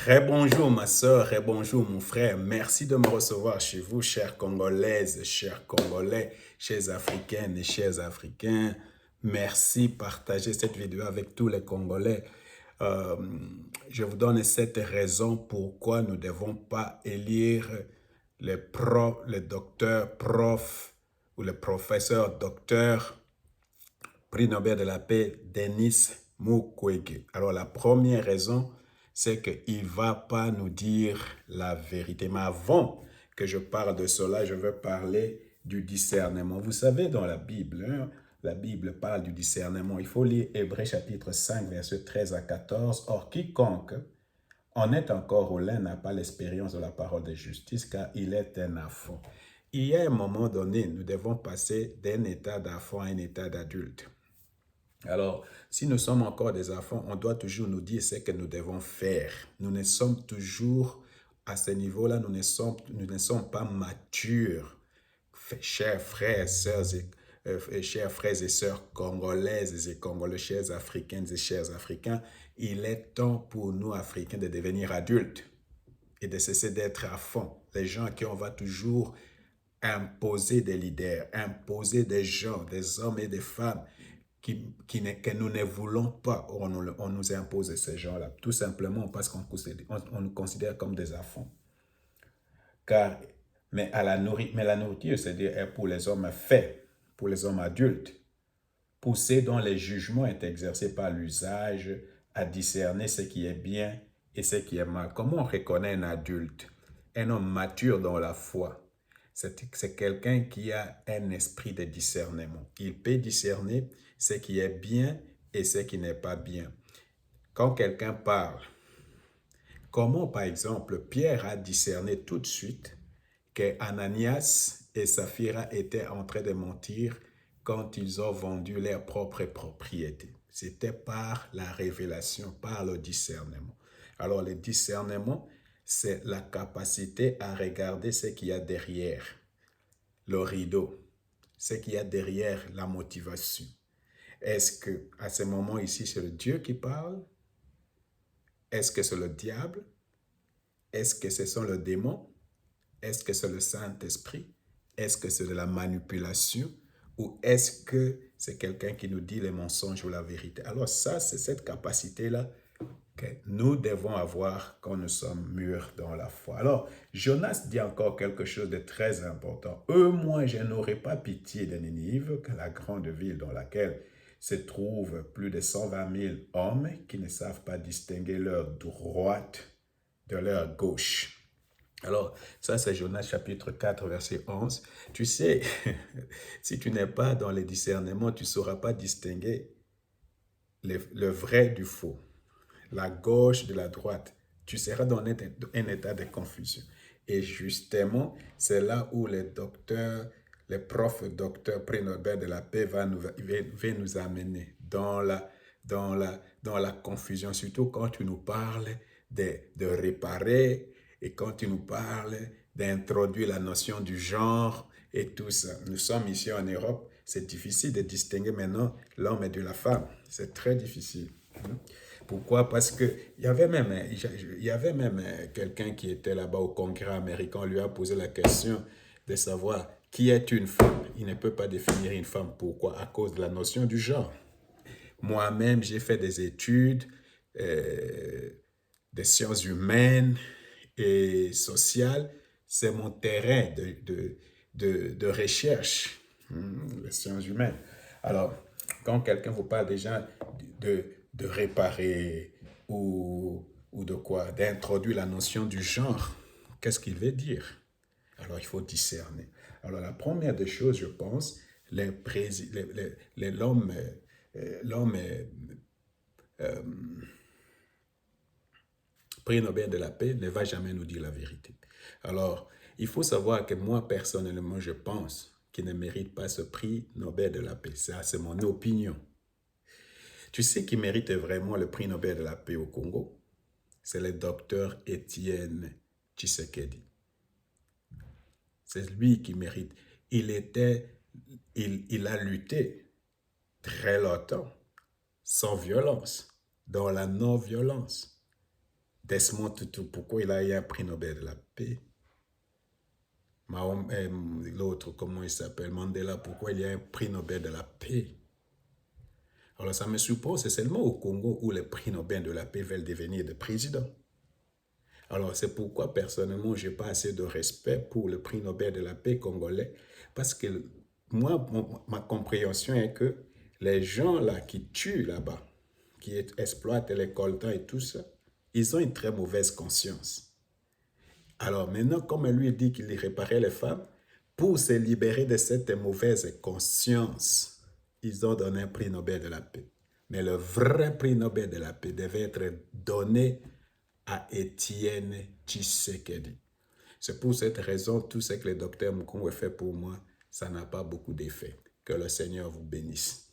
Rebonjour ma soeur, rebonjour mon frère. Merci de me recevoir chez vous, chères Congolaises, chers Congolais, chers Africaines et chers Africains. Merci, partagez cette vidéo avec tous les Congolais. Euh, je vous donne cette raison pourquoi nous ne devons pas élire les docteurs, profs ou les professeurs docteurs, prix Nobel de la paix, Denis Mukwege. Alors la première raison, c'est qu'il ne va pas nous dire la vérité. Mais avant que je parle de cela, je veux parler du discernement. Vous savez, dans la Bible parle du discernement. Il faut lire Hébreux chapitre 5, verset 13 à 14. Or, quiconque en est encore au lait n'a pas l'expérience de la parole de justice, car il est un enfant. Il y a un moment donné, nous devons passer d'un état d'enfant à un état d'adulte. Alors, si nous sommes encore des enfants, on doit toujours nous dire ce que nous devons faire. Nous ne sommes toujours à ce niveau-là, nous ne sommes pas matures. Chers frères, sœurs chers frères et sœurs congolaises et congolais, chers africaines et chers africains, il est temps pour nous, Africains, de devenir adultes et de cesser d'être à fond. Les gens à qui on va toujours imposer des leaders, imposer des gens, des hommes et des femmes que nous ne voulons pas, on nous impose ces gens-là, tout simplement parce qu'on nous considère comme des enfants. Car, mais la nourriture, c'est-à-dire pour les hommes faits, pour les hommes adultes, pour ceux dont les jugements est exercé par l'usage, à discerner ce qui est bien et ce qui est mal. Comment on reconnaît un adulte, un homme mature dans la foi? C'est quelqu'un qui a un esprit de discernement. Il peut discerner ce qui est bien et ce qui n'est pas bien. Quand quelqu'un parle, comment par exemple Pierre a discerné tout de suite que Ananias et Saphira étaient en train de mentir quand ils ont vendu leurs propres propriétés. C'était par la révélation, par le discernement. Alors le discernement, c'est la capacité à regarder ce qu'il y a derrière le rideau, ce qu'il y a derrière la motivation. Est-ce que à ce moment ici, c'est le Dieu qui parle? Est-ce que c'est le diable? Est-ce que ce sont les démons? Est-ce que c'est le Saint-Esprit? Est-ce que c'est de la manipulation? Ou est-ce que c'est quelqu'un qui nous dit les mensonges ou la vérité? Alors ça, c'est cette capacité-là que nous devons avoir quand nous sommes mûrs dans la foi. Alors, Jonas dit encore quelque chose de très important. Moi, je n'aurai pas pitié de Ninive, que la grande ville dans laquelle se trouvent plus de 120 000 hommes qui ne savent pas distinguer leur droite de leur gauche. Alors, ça c'est Jonas chapitre 4, verset 11. Tu sais, si tu n'es pas dans le discernement, tu ne sauras pas distinguer le vrai du faux, la gauche de la droite. Tu seras dans un état de confusion. Et justement, c'est là où les docteurs, les profs docteurs prix Nobel de la paix va nous amener dans la confusion, surtout quand tu nous parles de réparer et quand tu nous parles d'introduire la notion du genre et tout ça. Nous sommes ici en Europe, c'est difficile de distinguer maintenant l'homme et de la femme. C'est très difficile. Pourquoi? Parce qu'il y avait même quelqu'un qui était là-bas au Congrès américain, on lui a posé la question de savoir qui est une femme. Il ne peut pas définir une femme. Pourquoi? À cause de la notion du genre. Moi-même, j'ai fait des études euh, des sciences humaines et sociales. C'est mon terrain de recherche, les sciences humaines. Alors, quand quelqu'un vous parle déjà de réparer ou de quoi, d'introduire la notion du genre, qu'est-ce qu'il veut dire? Alors, il faut discerner. Alors, la première des choses, je pense, l'homme prix Nobel de la paix ne va jamais nous dire la vérité. Alors, il faut savoir que moi, personnellement, je pense qu'il ne mérite pas ce prix Nobel de la paix. Ça, c'est mon opinion. Tu sais qui mérite vraiment le prix Nobel de la paix au Congo? C'est le docteur Étienne Tshisekedi. C'est lui qui mérite. Il a lutté très longtemps, sans violence, dans la non-violence. Desmond Tutu, pourquoi il a eu un prix Nobel de la paix? L'autre, comment il s'appelle? Mandela, pourquoi il y a un prix Nobel de la paix? Alors ça me surprend, c'est seulement au Congo où les prix Nobel de la paix veulent devenir des présidents. Alors c'est pourquoi personnellement, je n'ai pas assez de respect pour le prix Nobel de la paix congolais, parce que moi, ma compréhension est que les gens là qui tuent là-bas, qui exploitent les coltans et tout ça, ils ont une très mauvaise conscience. Alors maintenant, comme lui dit qu'il réparait les femmes, pour se libérer de cette mauvaise conscience, ils ont donné un prix Nobel de la paix. Mais le vrai prix Nobel de la paix devait être donné à Étienne Tshisekedi. C'est pour cette raison, tout ce que le docteur Mukongo fait pour moi, ça n'a pas beaucoup d'effet. Que le Seigneur vous bénisse.